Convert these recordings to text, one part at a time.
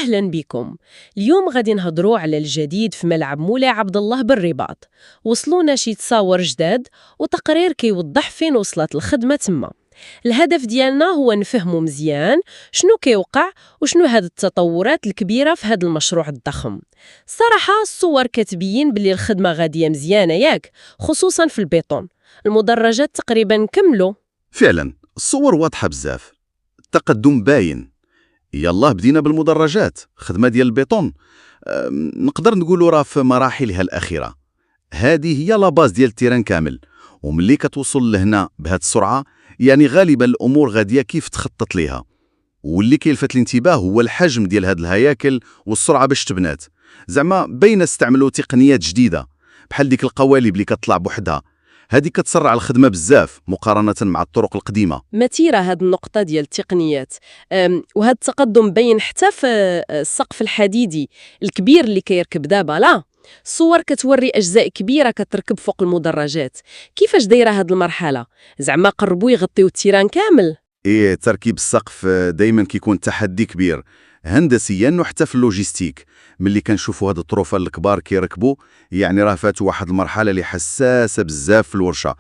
أهلا بكم. اليوم غادي نهضروا على الجديد في ملعب مولاي عبد الله بالرباط. وصلونا شي تصاور جداد وتقرير كيوضح فين وصلت الخدمة تما. الهدف ديالنا هو نفهموا مزيان شنو كيوقع وشنو هاد التطورات الكبيرة في هاد المشروع الضخم. صراحة الصور كتبين بلي الخدمة غادية مزيانة ياك، خصوصا في البيطون. المدرجات تقريبا كملوا. فعلا الصور واضحة بزاف، التقدم باين. يالله بدينا بالمدرجات، خدمة ديال البيطون نقدر نقولوا راه في مراحلها الأخيرة. هذه هي لاباز ديال التيران كامل، وملي كتوصل لهنا بهذه السرعة يعني غالبا الأمور غادية كيف تخطط ليها. واللي كيلفت الانتباه هو الحجم ديال هذه الهياكل والسرعة باش تبنات. زعما بين استعملوا تقنيات جديدة بحال ديك القوالب اللي كتطلع بوحدها، هذه كتسرع الخدمة بزاف مقارنة مع الطرق القديمة. مثيرة هاد النقطة ديال التقنيات، وهذا التقدم بين حتى في السقف الحديدي الكبير اللي كيركب دابا. لا، الصور كتوري أجزاء كبيرة كتركب فوق المدرجات. كيفاش دايرة هاد المرحلة؟ زعما قربوا يغطيو التيران كامل؟ إيه، تركيب السقف دايما كيكون تحدي كبير هندسيا وحتى في اللوجيستيك. ملي كنشوفوا هاد الطروفة الكبار كيركبوا يعني راه فاتوا واحد المرحلة اللي حساسة بزاف في الورشة.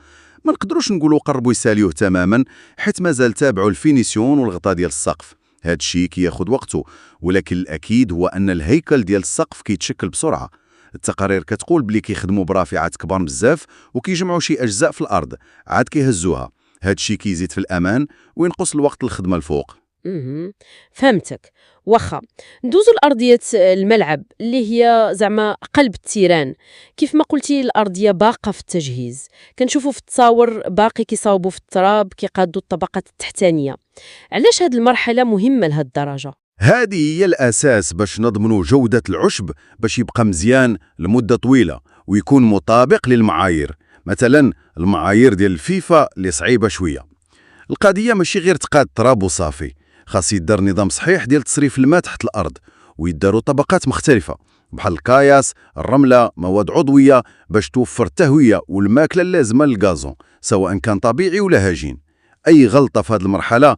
ما نقدروش نقولوا قربوا يساليوه تماما، حيت مازال تابعوا الفينيسيون والغطاء ديال السقف. هاد الشيء كياخد وقته، ولكن الأكيد هو أن الهيكل ديال السقف كيتشكل بسرعة. التقارير كتقول بلي كيخدموا برافعات كبار بزاف وكيجمعوا شي أجزاء في الأرض عاد كيهزوها. هاد الشيء كيزيد في الأمان وينقص الوقت الخدمة الفوق. فهمتك. واخا ندوزو لأرضية الملعب اللي هي زعما قلب التيران. كيف ما قلتي الأرضية باقة في التجهيز، كنشوفوا في التصاور باقي كيصاوبوا في التراب كيقادوا الطبقات التحتانية. علاش هاد المرحلة مهمة لهاد الدرجة؟ هذه هي الأساس باش نضمنوا جودة العشب باش يبقى مزيان لمدة طويلة ويكون مطابق للمعايير. مثلا المعايير ديال الفيفا اللي صعيبة شوية. القضية ماشي غير تقاد تراب وصافي، خاص يدار نظام صحيح ديال تصريف الماء تحت الأرض، ويداروا طبقات مختلفة بحال الكاياس، الرملة، مواد عضوية باش توفر التهوية والماكلة اللازمة للغازون سواء كان طبيعي ولا هجين. أي غلطة في هذه المرحلة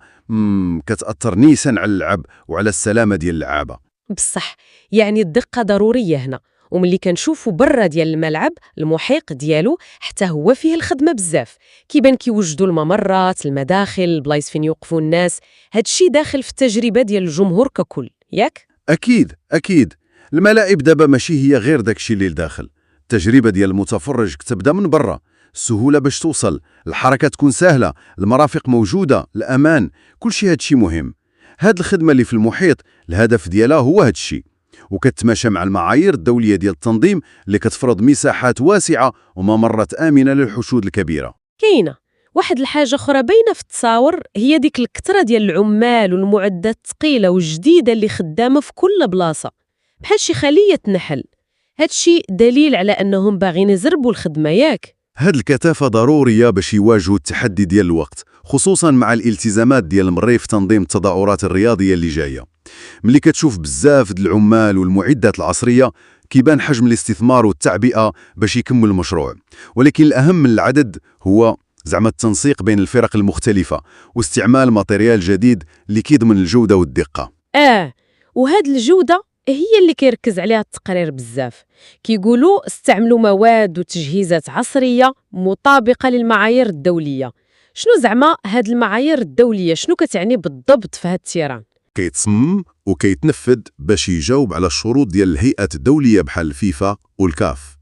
كتأثر نيسا على اللعب وعلى السلامة ديال اللعابة. بصح يعني الدقة ضرورية هنا. وملي كنشوفوا برا ديال الملعب المحيق ديالو حتى هو فيه الخدمة بزاف، كيبان كيوجدوا الممرات، المداخل، البلايص فين يوقفوا الناس. هادشي داخل في التجربة ديال الجمهور ككل، ياك؟ أكيد الملاعب دابا ماشي هي غير داكشي اللي لداخل. التجربة ديال المتفرج كتبدا من برا، السهولة باش توصل، الحركة تكون سهلة، المرافق موجودة، الأمان، كلشي هادشي مهم. هاد الخدمة اللي في المحيط الهدف ديالها هو هادشي، وكتماشى مع المعايير الدولية ديال التنظيم اللي كتفرض مساحات واسعة وممرات آمنة للحشود الكبيرة. كاينة واحد الحاجة أخرى باينة في التصاور، هي ديك الكترة ديال العمال والمعدات الثقيلة والجديدة اللي خدامة في كل بلاصة بحال شي خلية نحل. هادشي دليل على أنهم باغيين يزربوا الخدمة، ياك؟ هاد الكثافة ضرورية باش يواجهوا التحدي ديال الوقت، خصوصا مع الالتزامات ديال المري في تنظيم التظاهرات الرياضية اللي جاية. ملي كتشوف بزاف د العمال والمعدات العصرية كيبان حجم الاستثمار والتعبئة باش يكمل المشروع. ولكن الأهم من العدد هو زعما التنسيق بين الفرق المختلفة واستعمال ماتيريال جديد اللي كيضمن الجودة والدقة. وهاد الجودة هي اللي كيركز عليها التقرير بزاف. كيقولوا استعملوا مواد وتجهيزات عصرية مطابقة للمعايير الدولية. شنو زعما هاد المعايير الدولية؟ شنو كتعني بالضبط في هاد التيران؟ كيتصمم وكيتنفذ باش يجاوب على الشروط ديال الهيئات الدولية بحال الفيفا والكاف.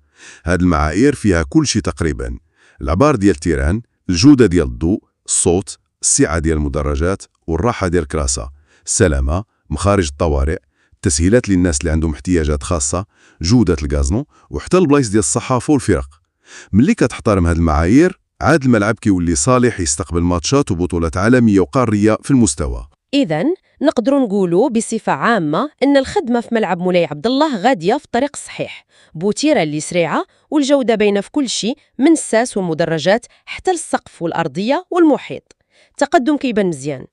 هاد المعايير فيها كل شيء تقريبا: العبار ديال التيران، الجودة ديال الضوء، الصوت، السعة ديال المدرجات والراحة ديال الكراسة، السلامة، مخارج الطوارئ، تسهيلات للناس اللي عندهم احتياجات خاصة، جودة الغازون، وحتى البلايص ديال الصحافة والفرق. ملي كتحترم هاد المعايير عاد الملعب كيولي صالح يستقبل ماتشات وبطولات عالمية وقارية في المستوى. إذن نقدروا نقولوا بصفة عامة أن الخدمة في ملعب مولاي عبد الله غادية في الطريق الصحيح، بوتيرة اللي سريعة والجودة باينة في كل شيء، من الساس والمدرجات حتى السقف والأرضية والمحيط. تقدم كيبان مزيان.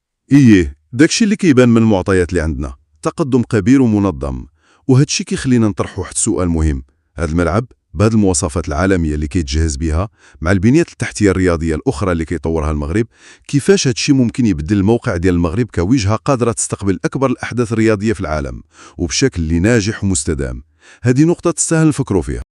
داكشي اللي كيبان من المعطيات اللي عندنا، تقدم كبير ومنظم. وهادشي كيخلينا نطرح واحد السؤال مهم: هاد الملعب بهذه المواصفات العالمية اللي كيتجهز بها مع البنيات التحتية الرياضية الأخرى اللي كيطورها المغرب، كيفاش هادشي ممكن يبدل الموقع ديال المغرب كوجهة قادرة تستقبل أكبر الأحداث الرياضية في العالم وبشكل اللي ناجح ومستدام؟ هذه نقطة تستاهل نفكروا فيها.